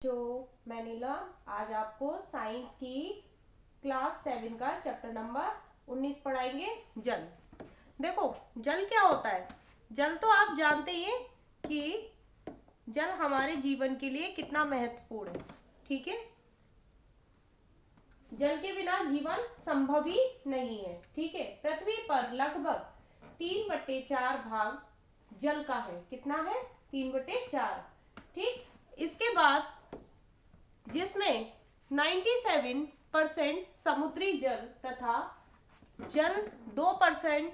जो मैनिला आज आपको साइंस की क्लास 7 का चैप्टर नंबर 19 पढ़ाएंगे। जल। देखो, जल क्या होता है। जल तो आप जानते ही हैं कि जल हमारे जीवन के लिए कितना महत्वपूर्ण है। ठीक है, जल के बिना जीवन संभव ही नहीं है। ठीक है, पृथ्वी पर लगभग 3/4 भाग जल का है। कितना है? 3/4। ठीक, इसके बाद जिसमें 97% समुद्री जल तथा जल 2%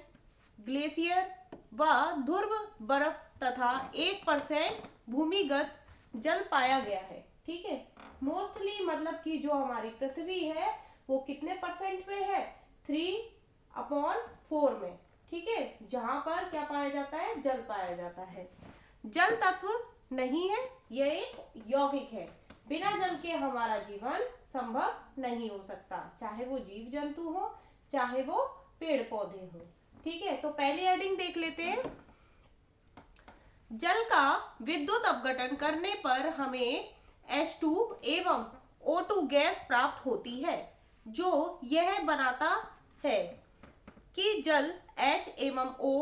ग्लेशियर व ध्रुव बर्फ तथा 1% भूमिगत जल पाया गया है। ठीक है, मोस्टली मतलब कि जो हमारी पृथ्वी है वो कितने परसेंट में है? 3/4 में। ठीक है, जहां पर क्या पाया जाता है? जल पाया जाता है। जल तत्व नहीं है, यह एक यौगिक है। बिना जल के हमारा जीवन संभव नहीं हो सकता, चाहे वो जीव जंतु हो चाहे वो पेड़ पौधे हो। ठीक है, तो पहली हेडिंग देख लेते हैं। जल का विद्युत अपघटन करने पर हमें H2 एवं O2 गैस प्राप्त होती है, जो यह बनाता है कि जल H एवं O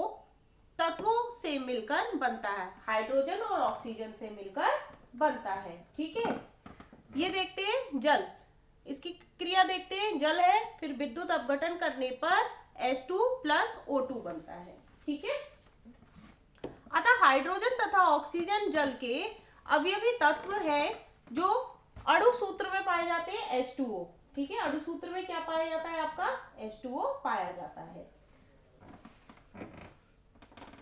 तत्वों से मिलकर बनता है, हाइड्रोजन और ऑक्सीजन से मिलकर बनता है। ठीक है, ये देखते हैं जल, इसकी क्रिया देखते हैं। जल है, फिर विद्युत अपघटन करने पर H2 प्लस O2 बनता है। ठीक है, अतः हाइड्रोजन तथा ऑक्सीजन जल के अवयवी तत्व हैं जो अणु सूत्र में पाए जाते हैं H2O। ठीक है, अणु सूत्र में क्या पाया जाता है? आपका H2O पाया जाता है।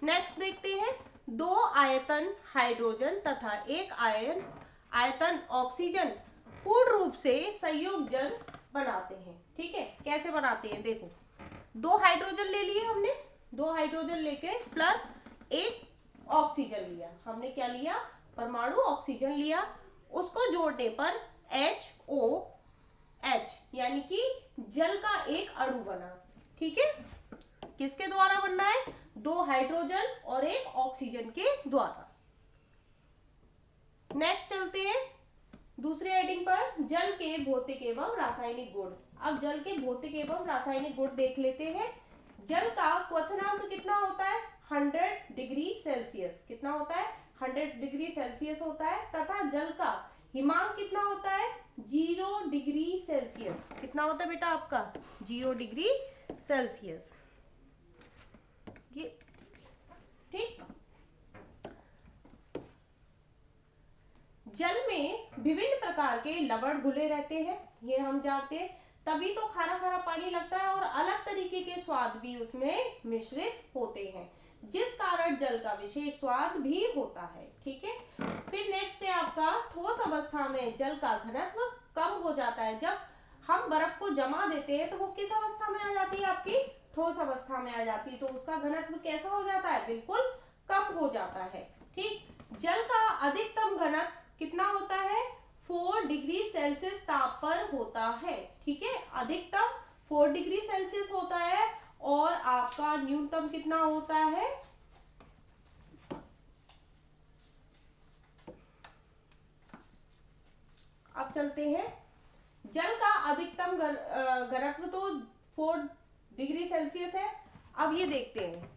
नेक्स्ट देखते हैं, 2 आयतन हाइड्रोजन तथा 1 आयतन ऑक्सीजन पूर्ण रूप से संयोजन बनाते हैं। ठीक है, कैसे बनाते हैं? देखो, 2 हाइड्रोजन ले लिए हमने, 2 हाइड्रोजन लेके प्लस 1 ऑक्सीजन लिया। हमने क्या लिया? परमाणु ऑक्सीजन लिया। उसको जोड़ने पर HOH यानी कि जल का एक अणु बना। ठीक है, किसके द्वारा बनना है? 2 हाइड्रोजन और 1 ऑक्सीजन के द्वारा। नेक्स्ट चलते हैं दूसरे हेडिंग पर, जल के भौतिक एवं रासायनिक गुण। अब जल के भौतिक एवं रासायनिक गुण देख लेते हैं। जल का क्वथनांक कितना होता है? 100 डिग्री सेल्सियस। कितना होता है? 100 डिग्री सेल्सियस होता है। तथा जल का हिमांक कितना होता है? 0 डिग्री सेल्सियस। कितना होता है बेटा आपका? 0 डिग्री सेल्सियस। ये ठीक, जल में विभिन्न प्रकार के लवण घुले रहते हैं, ये हम जानते हैं, तभी तो खारा खारा पानी लगता है और अलग तरीके के स्वाद भी उसमें मिश्रित होते हैं, जिस कारण जल का विशेष स्वाद भी होता है। ठीक है, फिर नेक्स्ट है आपका, ठोस अवस्था में जल का घनत्व कम हो जाता है। जब हम बर्फ को जमा देते हैं तो वो किस अवस्था में आ जाती है? आपकी ठोस अवस्था में आ जाती है, तो उसका घनत्व कैसा हो जाता है? बिल्कुल कम हो जाता है। ठीक, जल का अधिकतम घनत्व कितना होता है? 4 डिग्री सेल्सियस ताप पर होता है। ठीक है, अधिकतम 4 डिग्री सेल्सियस होता है और आपका न्यूनतम कितना होता है? अब चलते हैं, जल का अधिकतम घनत्व तो 4 डिग्री सेल्सियस है। अब ये देखते हैं,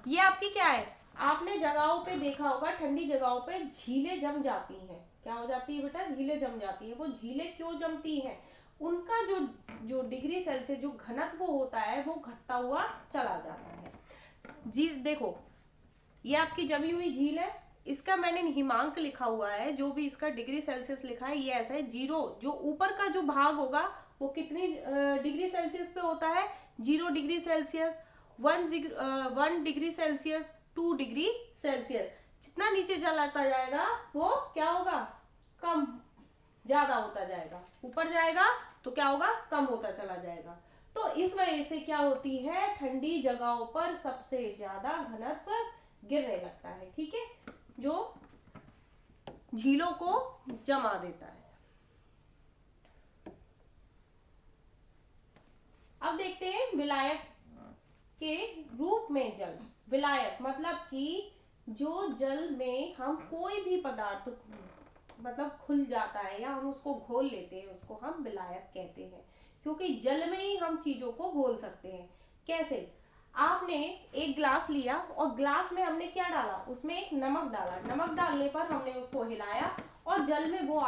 ये आपकी क्या है? आपने जगहों पे देखा होगा, ठंडी जगहों पे झीलें जम जाती हैं। क्या हो जाती है बेटा? झीलें जम जाती हैं। वो झीलें क्यों जमती हैं? उनका जो जो डिग्री सेल्सियस जो घनत्व होता है वो घटता हुआ चला जाता है। झील देखो, ये आपकी जमी हुई झील है, इसका मैंने हिमांक लिखा हुआ है, जो भी इसका डिग्री सेल्सियस लिखा है ये ऐसा है। 0 जो ऊपर का जो भाग होगा वो कितनी डिग्री सेल्सियस पे होता है? 0 degree Celsius, 1 degree Celsius, 2 degree Celsius. जितना नीचे चलाता जाएगा वो क्या होगा? कम, ज्यादा होता जाएगा। ऊपर जाएगा तो क्या होगा? कम होता चला जाएगा। तो इस वजह से क्या होती है? ठंडी जगहों पर सबसे ज्यादा घनत्व गिरने लगता है। ठीक है, जो झीलों को जमा देता है। अब देखते हैं विलायक के रूप में जल। विलायक मतलब कि जो जल में हम कोई भी पदार्थ मतलब खुल जाता है या हम उसको घोल लेते हैं, उसको हम विलायक कहते हैं, क्योंकि जल में ही हम चीजों को घोल सकते हैं। कैसे? आपने एक ग्लास लिया और ग्लास में हमने क्या डाला, उसमें एक नमक डाला, नमक डालने पर हमने उसको हिलाया और जल में वो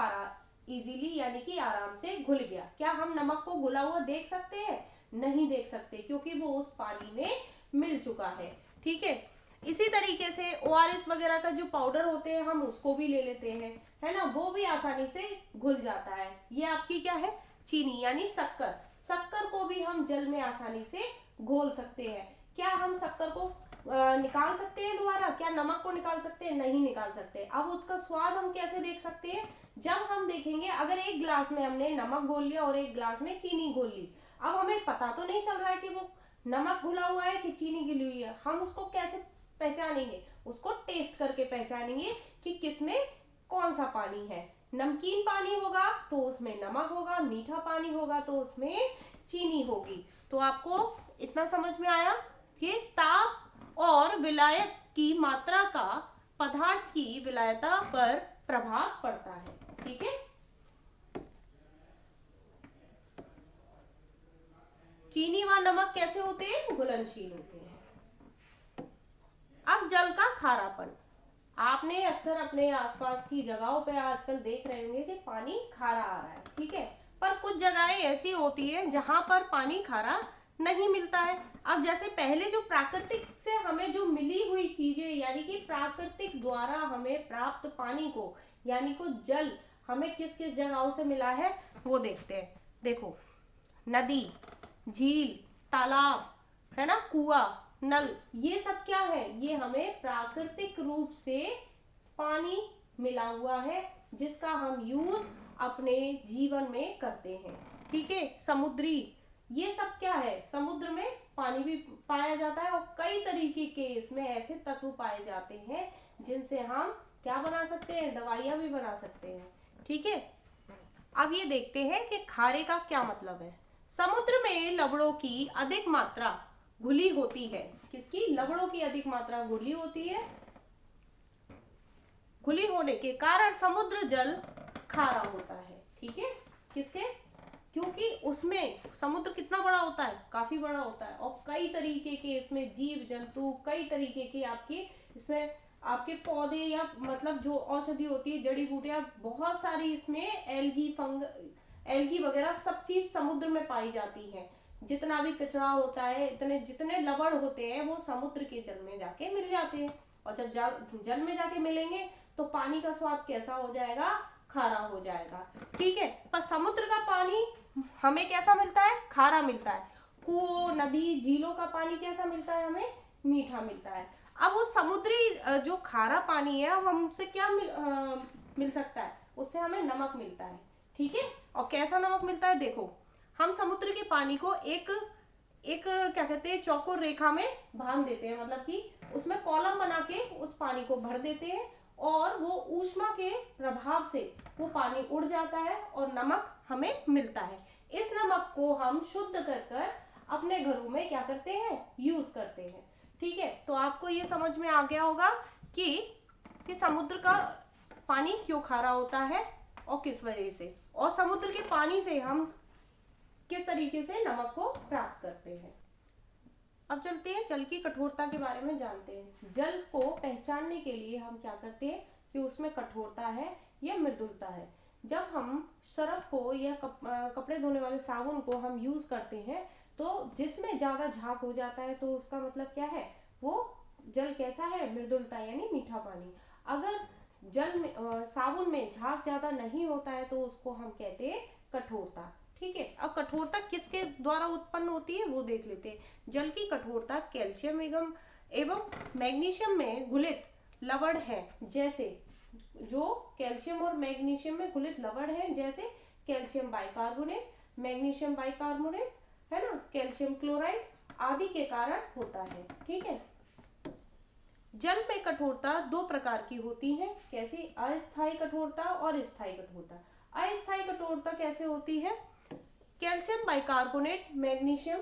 इजीली यानी कि आराम से घुल गया। क्या हम नमक को घुला हुआ देख सकते हैं? नहीं देख सकते, क्योंकि वो उस पानी में मिल चुका है। ठीक है, इसी तरीके से ORS वगैरह का जो पाउडर होते हैं हम उसको भी ले लेते हैं, है ना, वो भी आसानी से घुल जाता है। ये आपकी क्या है, चीनी यानी शक्कर। शक्कर को भी हम जल में आसानी से घोल सकते हैं। क्या हम शक्कर को निकाल सकते हैं दोबारा? क्या नमक को निकाल सकते हैं? नहीं निकाल सकते। अब उसका स्वाद हम कैसे देख सकते हैं? जब हम देखेंगे, अगर एक ग्लास में हमने नमक घोल लिया और एक ग्लास में चीनी घोल ली, अब हमें पता तो नहीं चल रहा है कि वो नमक घुला हुआ है कि चीनी घुली हुई है। हम उसको कैसे पहचानेंगे? उसको टेस्ट करके पहचानेंगे कि किसमें कौन सा पानी है। नमकीन पानी होगा तो उसमें नमक होगा, मीठा पानी होगा तो उसमें चीनी होगी। तो आपको इतना समझ में आया कि ताप और विलायक की मात्रा का पदार्थ की विलायता पर प्रभाव पड़ता है। ठीक है, चीनी व नमक कैसे होते हैं? घुलनशील होते हैं। अब जल का खारापन। आपने अक्सर अपने आसपास की जगहों पे आजकल देख रहे होंगे कि पानी खारा आ रहा है। ठीक है, पर कुछ जगहें ऐसी होती है जहां पर पानी खारा नहीं मिलता है। अब जैसे पहले जो प्राकृतिक से हमें जो मिली हुई चीजें, यानी कि प्राकृतिक द्वारा हमें प्राप्त पानी को, यानी को जल हमें किस किस जगहों से मिला है वो देखते हैं। देखो, नदी, झील, तालाब, है ना, कुआं, नल, ये सब क्या है? ये हमें प्राकृतिक रूप से पानी मिला हुआ है, जिसका हम यूज अपने जीवन में करते हैं। ठीक है, समुद्री, ये सब क्या है? समुद्र में पानी भी पाया जाता है और कई तरीके के इसमें ऐसे तत्व पाए जाते हैं जिनसे हम क्या बना सकते हैं? दवाइयां भी बना सकते हैं। ठीक है, अब ये देखते हैं कि खारे का क्या मतलब है। समुद्र में लवणों की अधिक मात्रा घुली होती है। किसकी? लवणों की अधिक मात्रा घुली होती है। घुली होने के कारण समुद्र जल खारा होता है। ठीक है, किसके? क्योंकि उसमें समुद्र कितना बड़ा होता है? काफी बड़ा होता है, और कई तरीके के इसमें जीव जंतु, कई तरीके के आपके इसमें आपके पौधे या मतलब जो औषधि होती है, जड़ी बूटियां, बहुत सारी इसमें एल्गी वगैरह सब चीज समुद्र में पाई जाती है। जितना भी कचरा होता है, इतने जितने लवण होते हैं वो समुद्र के जल में जाके मिल जाते हैं, और जब जल में जाके मिलेंगे तो पानी का स्वाद कैसा हो जाएगा? खारा हो जाएगा। ठीक है, पर समुद्र का पानी हमें कैसा मिलता है? खारा मिलता है। कुओं, नदी, झीलों का पानी कैसा मिलता है? हमें मीठा मिलता है। अब वो समुद्री जो खारा पानी है, अब हमसे क्या मिल सकता है? उससे हमें नमक मिलता है। ठीक है, और कैसा नमक मिलता है? देखो, हम समुद्र के पानी को एक एक क्या कहते हैं, चौकोर रेखा में बांध देते हैं, मतलब कि उसमें कॉलम बना के उस पानी को भर देते हैं, और वो ऊष्मा के प्रभाव से वो पानी उड़ जाता है और नमक हमें मिलता है। इस नमक को हम शुद्ध कर कर अपने घरों में क्या करते हैं? यूज करते हैं। ठीक है, तो आपको ये समझ में आ गया होगा कि समुद्र का पानी क्यों खारा होता है और किस वजह से, और समुद्र के पानी से हम किस तरीके से नमक को प्राप्त करते हैं। अब चलते हैं जल की कठोरता के बारे में जानते हैं। जल को पहचानने के लिए हम क्या करते हैं कि उसमें कठोरता है या मृदुलता है। जब हम सरफ को या कपड़े धोने वाले साबुन को हम यूज करते हैं, तो जिसमें ज्यादा झाग हो जाता है तो उसका मतलब क्या है? वो जल कैसा है? मृदुलता यानी मीठा पानी। अगर जल में साबुन में झाग ज्यादा नहीं होता है तो उसको हम कहते हैं कठोरता। ठीक है, अब कठोरता किसके द्वारा उत्पन्न होती है वो देख लेते हैं। जल की कठोरता कैल्शियम एवं मैग्नीशियम में घुलित लवण है, जैसे जो कैल्शियम और मैग्नीशियम में घुलित लवण है, जैसे कैल्शियम बाइकार्बोनेट, मैग्नीशियम बाइकार्बोनेट, है ना, कैल्शियम क्लोराइड आदि के कारण होता है। ठीक है, जल में कठोरता दो प्रकार की होती है। कैसी? अस्थायी कठोरता और स्थायी कठोरता। अस्थायी कठोरता कैसे होती है? कैल्शियम बाइकार्बोनेट, मैग्नीशियम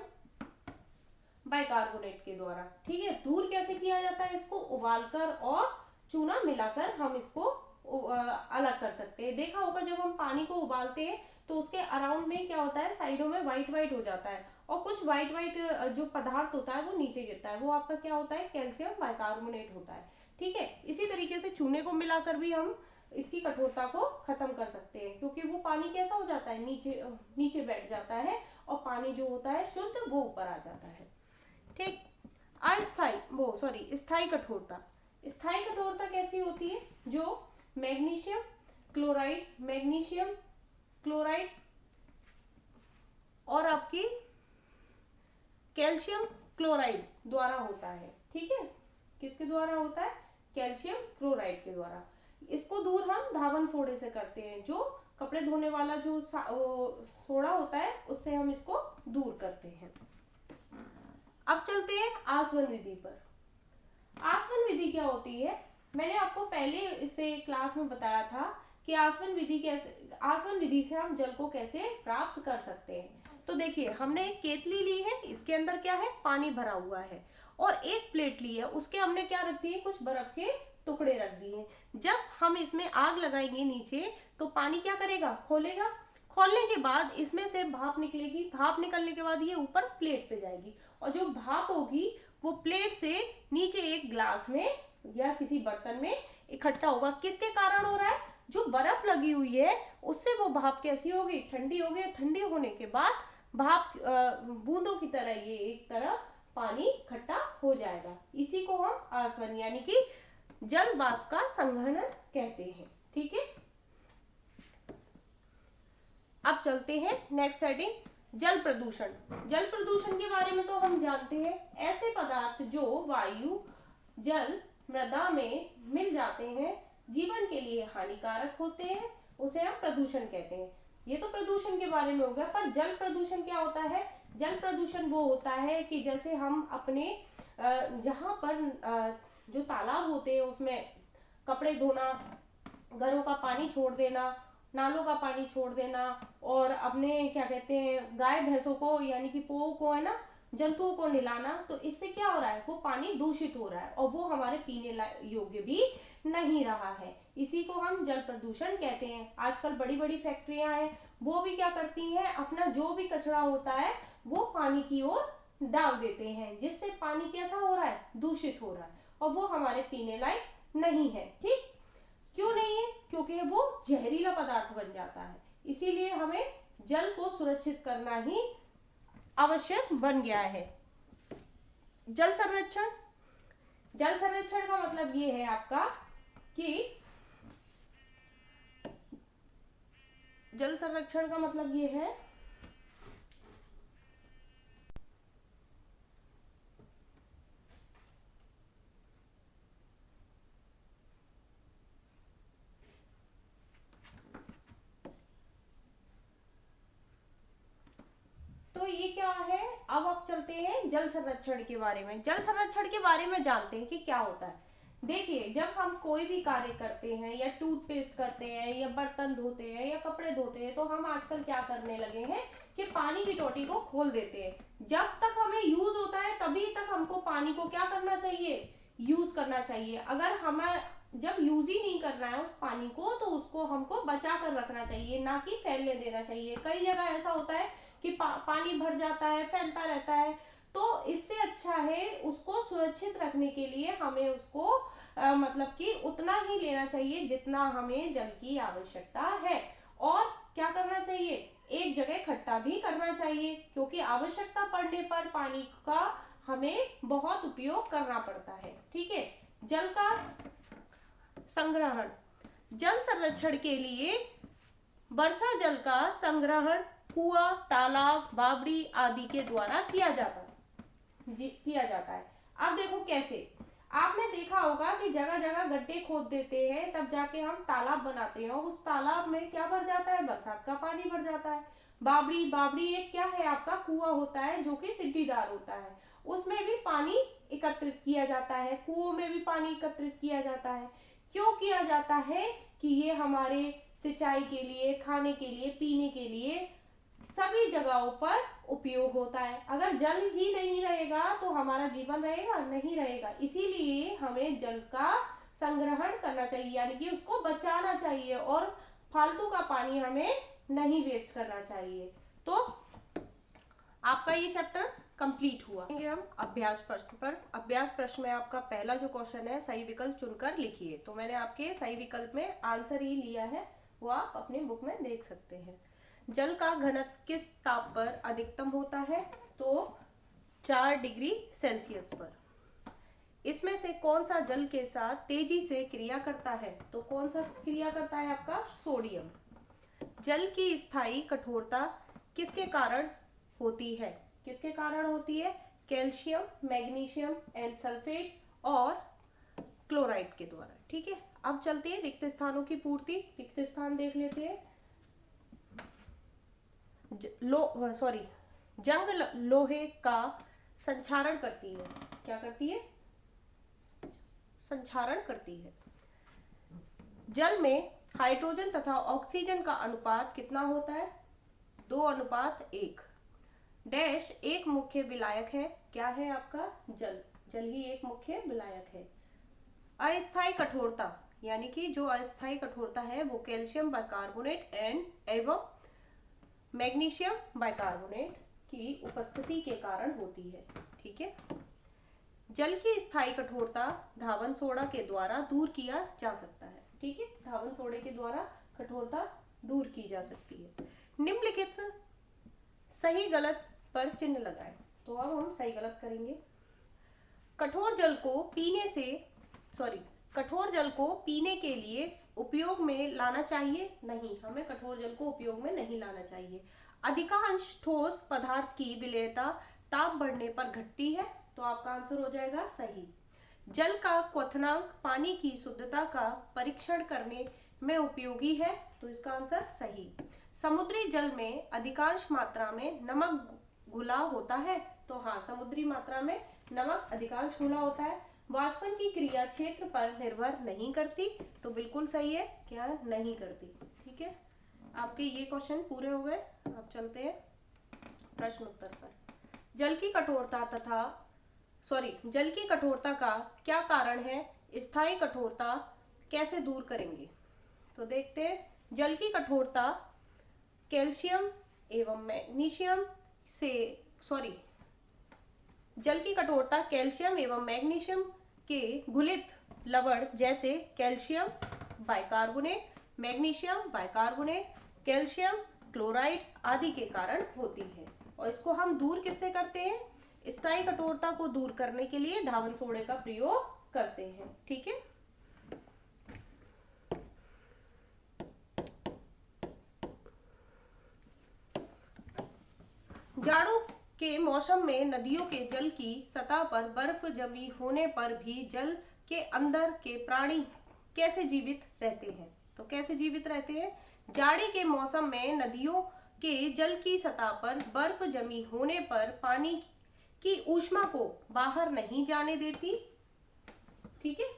बाइकार्बोनेट के द्वारा। ठीक है, दूर कैसे किया जाता है इसको? उबालकर और चूना मिलाकर हम इसको अलग कर सकते हैं। देखा होगा जब हम पानी को उबालते हैं तो उसके अराउंड में क्या होता है, साइडों में व्हाइट व्हाइट हो जाता है और कुछ व्हाइट व्हाइट जो पदार्थ होता है वो नीचे गिरता है, वो आपका क्या होता है? कैल्शियम बाइकार्बोनेट होता है। ठीक है, इसी तरीके से चूने को मिलाकर भी हम इसकी कठोरता को खत्म कर सकते हैं, क्योंकि वो पानी कैसा हो जाता है, नीचे नीचे बैठ जाता है और पानी जो होता है शुद्ध वो ऊपर आ जाता है। ठीक, अस्थाई वो सॉरी स्थायी कठोरता। स्थायी कठोरता कैसी होती है? जो मैग्नीशियम क्लोराइड और आपकी कैल्शियम क्लोराइड द्वारा होता है। ठीक है, किसके द्वारा होता है? कैल्शियम क्लोराइड के द्वारा। इसको दूर हम धावन सोडे से करते हैं, जो कपड़े धोने वाला जो सोडा होता है उससे हम इसको दूर करते हैं। अब चलते हैं आसवन विधि पर। आसवन विधि क्या होती है? मैंने आपको पहले इसे क्लास में बताया था कि आसवन विधि से हम जल को कैसे प्राप्त कर सकते हैं। तो देखिए, हमने एक केतली ली है, इसके अंदर क्या है? पानी भरा हुआ है, और एक प्लेट ली है, उसके हमने क्या रख दिए? कुछ बर्फ के टुकड़े रख दिए। जब हम इसमें आग लगाएंगे नीचे, तो पानी क्या करेगा? खोलेगा। खोलने के बाद इसमें से भाप निकलेगी, भाप निकलने के बाद ये ऊपर प्लेट पे जाएगी, और जो भाप होगी वो प्लेट से नीचे एक ग्लास में या किसी बर्तन में इकट्ठा होगा। किसके कारण हो रहा है? जो बर्फ लगी हुई है उससे वो भाप कैसी होगी? ठंडी होगी। ठंडी होने के बाद भाप बूंदों की तरह ये एक तरफ पानी इकट्ठा हो जाएगा। इसी को हम आसवन यानी कि जल वाष्प का संघनन कहते हैं। ठीक है, अब चलते हैं नेक्स्ट हेडिंग, जल प्रदूषण। जल प्रदूषण के बारे में तो हम जानते हैं, ऐसे पदार्थ जो वायु, जल, मृदा में मिल जाते हैं, जीवन के लिए हानिकारक होते हैं, उसे हम प्रदूषण कहते हैं। ये तो प्रदूषण के बारे में हो गया, पर जल प्रदूषण क्या होता है? जल प्रदूषण वो होता है कि जैसे हम अपने जहाँ पर जो तालाब होते हैं उसमें कपड़े धोना, घरों का पानी छोड़ देना, नालों का पानी छोड़ देना, और अपने क्या कहते हैं गाय भैंसों को यानी कि पो को है ना, जंतुओं को नहलाना, तो इससे क्या हो रहा है? वो पानी दूषित हो रहा है और वो हमारे पीने योग्य भी नहीं रहा है। इसी को हम जल प्रदूषण कहते हैं। आजकल बड़ी बड़ी फैक्ट्रियां हैं, वो भी क्या करती हैं? अपना जो भी कचरा होता है वो पानी की ओर डाल देते हैं, जिससे पानी कैसा हो रहा है? दूषित हो रहा है, और वो हमारे पीने लायक नहीं है। ठीक, क्यों नहीं है? क्योंकि वो जहरीला पदार्थ बन जाता है। इसीलिए हमें जल को सुरक्षित करना ही आवश्यक बन गया है। जल संरक्षण। जल संरक्षण का मतलब ये है आपका कि जल संरक्षण का मतलब ये है तो ये क्या है? अब आप चलते हैं जल संरक्षण के बारे में। जल संरक्षण के बारे में जानते हैं कि क्या होता है। देखिए, जब हम कोई भी कार्य करते हैं या टूथपेस्ट करते हैं या बर्तन धोते हैं या कपड़े धोते हैं, तो हम आजकल क्या करने लगे हैं कि पानी की टोटी को खोल देते हैं। जब तक हमें यूज होता है तभी तक हमको पानी को क्या करना चाहिए? यूज करना चाहिए। अगर हमें जब यूज ही नहीं करना है उस पानी को, तो उसको हमको बचा कर रखना चाहिए, ना कि फैलने देना चाहिए। कई जगह ऐसा होता है कि पानी भर जाता है, फैलता रहता है, तो इससे अच्छा है उसको सुरक्षित रखने के लिए हमें उसको मतलब कि उतना ही लेना चाहिए जितना हमें जल की आवश्यकता है, और क्या करना चाहिए? एक जगह इकट्ठा भी करना चाहिए, क्योंकि आवश्यकता पड़ने पर पानी का हमें बहुत उपयोग करना पड़ता है। ठीक है, जल का संग्रहण। जल संरक्षण के लिए वर्षा जल का संग्रहण कुआं, तालाब, बावड़ी आदि के द्वारा किया जाता है। अब देखो कैसे। आपने देखा होगा कि जगह जगह गड्ढे खोद देते हैं, तब जाके हम तालाब बनाते हैं, और उस तालाब में क्या भर जाता है? बरसात का पानी भर जाता है। बावड़ी एक क्या है? आपका कुआं होता है जो कि सीढ़ीदार होता है, उसमें भी पानी एकत्रित किया जाता है। कुओं में भी पानी एकत्रित किया जाता है। क्यों किया जाता है? कि ये हमारे सिंचाई के लिए, खाने के लिए, पीने के लिए सभी जगहों पर उपयोग होता है। अगर जल ही नहीं रहेगा तो हमारा जीवन रहेगा नहीं रहेगा। इसीलिए हमें जल का संग्रहण करना चाहिए, यानी कि उसको बचाना चाहिए और फालतू का पानी हमें नहीं वेस्ट करना चाहिए। तो आपका ये चैप्टर कंप्लीट हुआ। हम अभ्यास प्रश्न पर। अभ्यास प्रश्न में आपका पहला जो क्वेश्चन है, सही विकल्प चुनकर लिखिए। तो मैंने आपके सही विकल्प में आंसर ही लिया है, वो आप अपनी बुक में देख सकते हैं। जल का घनत्व किस ताप पर अधिकतम होता है? तो 4 डिग्री सेल्सियस पर। इसमें से कौन सा जल के साथ तेजी से क्रिया करता है? तो कौन सा क्रिया करता है? आपका सोडियम। जल की स्थायी कठोरता किसके कारण होती है? किसके कारण होती है? कैल्शियम, मैग्नीशियम एंड सल्फेट और क्लोराइड के द्वारा। ठीक है, अब चलते हैं रिक्त स्थानों की पूर्ति। रिक्त स्थान देख लेते हैं। जंग लोहे का संक्षारण करती है। क्या करती है? संक्षारण करती है। जल में हाइड्रोजन तथा ऑक्सीजन का अनुपात कितना होता है? 2:1। डैश एक मुख्य विलायक है। क्या है आपका? जल। जल ही एक मुख्य विलायक है। अस्थायी कठोरता, यानी कि जो अस्थायी कठोरता है वो कैल्शियम बाइकार्बोनेट एवं मैग्नीशियम बाइकार्बोनेट की उपस्थिति के कारण होती है। ठीक है। जल की स्थायी कठोरता धावन सोडा के द्वारा दूर किया जा सकता है। ठीक है, धावन सोडे के द्वारा कठोरता दूर की जा सकती है। निम्नलिखित सही गलत पर चिन्ह लगाएं। तो अब हम सही गलत करेंगे। कठोर जल को पीने के लिए उपयोग में लाना चाहिए? नहीं, हमें कठोर जल को उपयोग में नहीं लाना चाहिए। अधिकांश ठोस पदार्थ की विलेयता ताप बढ़ने पर घटती है। तो आपका आंसर हो जाएगा सही। जल का क्वथनांक पानी की शुद्धता का परीक्षण करने में उपयोगी है। तो इसका आंसर सही। समुद्री जल में अधिकांश मात्रा में नमक घुला होता है। तो हाँ, समुद्री मात्रा में नमक अधिकांश घुला होता है। वाष्पन की क्रिया क्षेत्र पर निर्भर नहीं करती। तो बिल्कुल सही है, क्या नहीं करती। ठीक है, आपके ये क्वेश्चन पूरे हो गए। अब चलते हैं प्रश्न उत्तर पर। जल की कठोरता का क्या कारण है? स्थायी कठोरता कैसे दूर करेंगे? तो देखते हैं। जल की कठोरता कैल्शियम एवं मैग्नीशियम के घुलित लवण जैसे calcium bicarbonate, magnesium bicarbonate, calcium chloride आदि के कारण होती है। और इसको हम दूर किससे करते हैं? स्थायी कठोरता को दूर करने के लिए धावन सोडे का प्रयोग करते हैं। ठीक है। जाड़ों के मौसम में नदियों के जल की सतह पर बर्फ जमी होने पर भी जल के अंदर के प्राणी कैसे जीवित रहते हैं? तो कैसे जीवित रहते हैं? जाड़ी के मौसम में नदियों के जल की सतह पर बर्फ जमी होने पर पानी की ऊष्मा को बाहर नहीं जाने देती। ठीक है,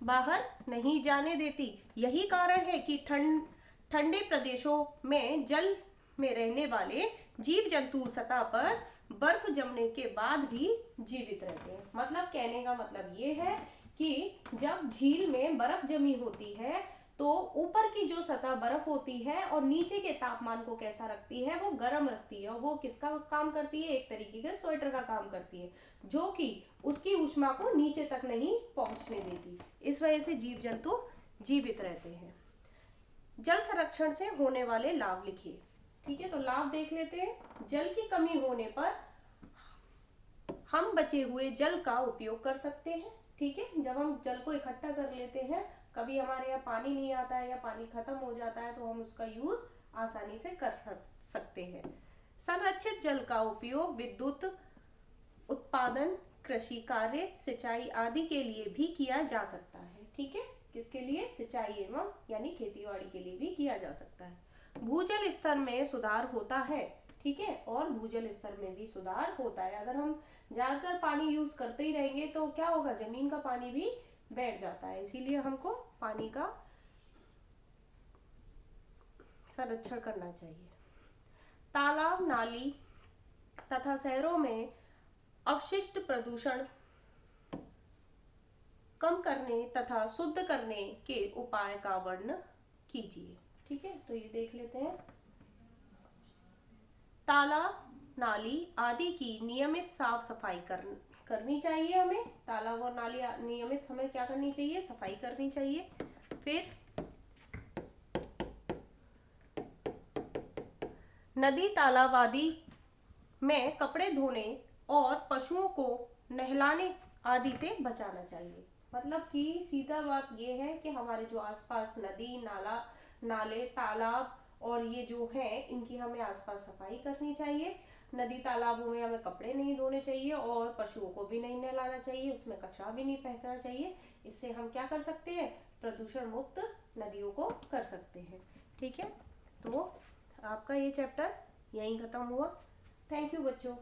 बाहर नहीं जाने देती। यही कारण है कि ठंडे प्रदेशों में जल में रहने वाले जीव जंतु सतह पर बर्फ जमने के बाद भी जीवित रहते हैं। मतलब कहने का मतलब ये है कि जब झील में बर्फ जमी होती है तो ऊपर की जो सतह बर्फ होती है और नीचे के तापमान को कैसा रखती है? वो गर्म रखती है। और वो किसका काम करती है? एक तरीके के स्वेटर का काम करती है, जो कि उसकी ऊष्मा को नीचे तक नहीं पहुंचने देती। इस वजह से जीव जंतु जीवित रहते हैं। जल संरक्षण से होने वाले लाभ लिखिए। ठीक है, तो लाभ देख लेते हैं। जल की कमी होने पर हम बचे हुए जल का उपयोग कर सकते हैं। ठीक है, जब हम जल को इकट्ठा कर लेते हैं, कभी हमारे यहाँ पानी नहीं आता है या पानी खत्म हो जाता है, तो हम उसका यूज आसानी से कर सकते हैं। संरक्षित जल का उपयोग विद्युत उत्पादन, कृषि कार्य, सिंचाई आदि के लिए भी किया जा सकता है। ठीक है, किसके लिए? सिंचाई एवं यानी खेतीबाड़ी के लिए भी किया जा सकता है। भूजल स्तर में सुधार होता है। ठीक है, और भूजल स्तर में भी सुधार होता है। अगर हम ज्यादातर पानी यूज करते ही रहेंगे तो क्या होगा? जमीन का पानी भी बैठ जाता है। इसीलिए हमको पानी का संरक्षण करना चाहिए। तालाब, नाली तथा शहरों में अपशिष्ट प्रदूषण कम करने तथा शुद्ध करने के उपाय का वर्णन कीजिए। ठीक है, तो ये देख लेते हैं। तालाब, नाली आदि की नियमित साफ सफाई करनी चाहिए हमें। तालाब और नाली नियमित हमें क्या करनी चाहिए? सफाई करनी चाहिए। फिर नदी, तालाब आदि में कपड़े धोने और पशुओं को नहलाने आदि से बचाना चाहिए। मतलब कि सीधा बात ये है कि हमारे जो आसपास नदी, नाले, तालाब और ये जो है, इनकी हमें आसपास सफाई करनी चाहिए। नदी, तालाबों में हमें कपड़े नहीं धोने चाहिए और पशुओं को भी नहीं नहलाना चाहिए, उसमें कचरा भी नहीं फेंकना चाहिए। इससे हम क्या कर सकते हैं? प्रदूषण मुक्त नदियों को कर सकते हैं। ठीक है, तो आपका ये चैप्टर यहीं खत्म हुआ। थैंक यू बच्चों।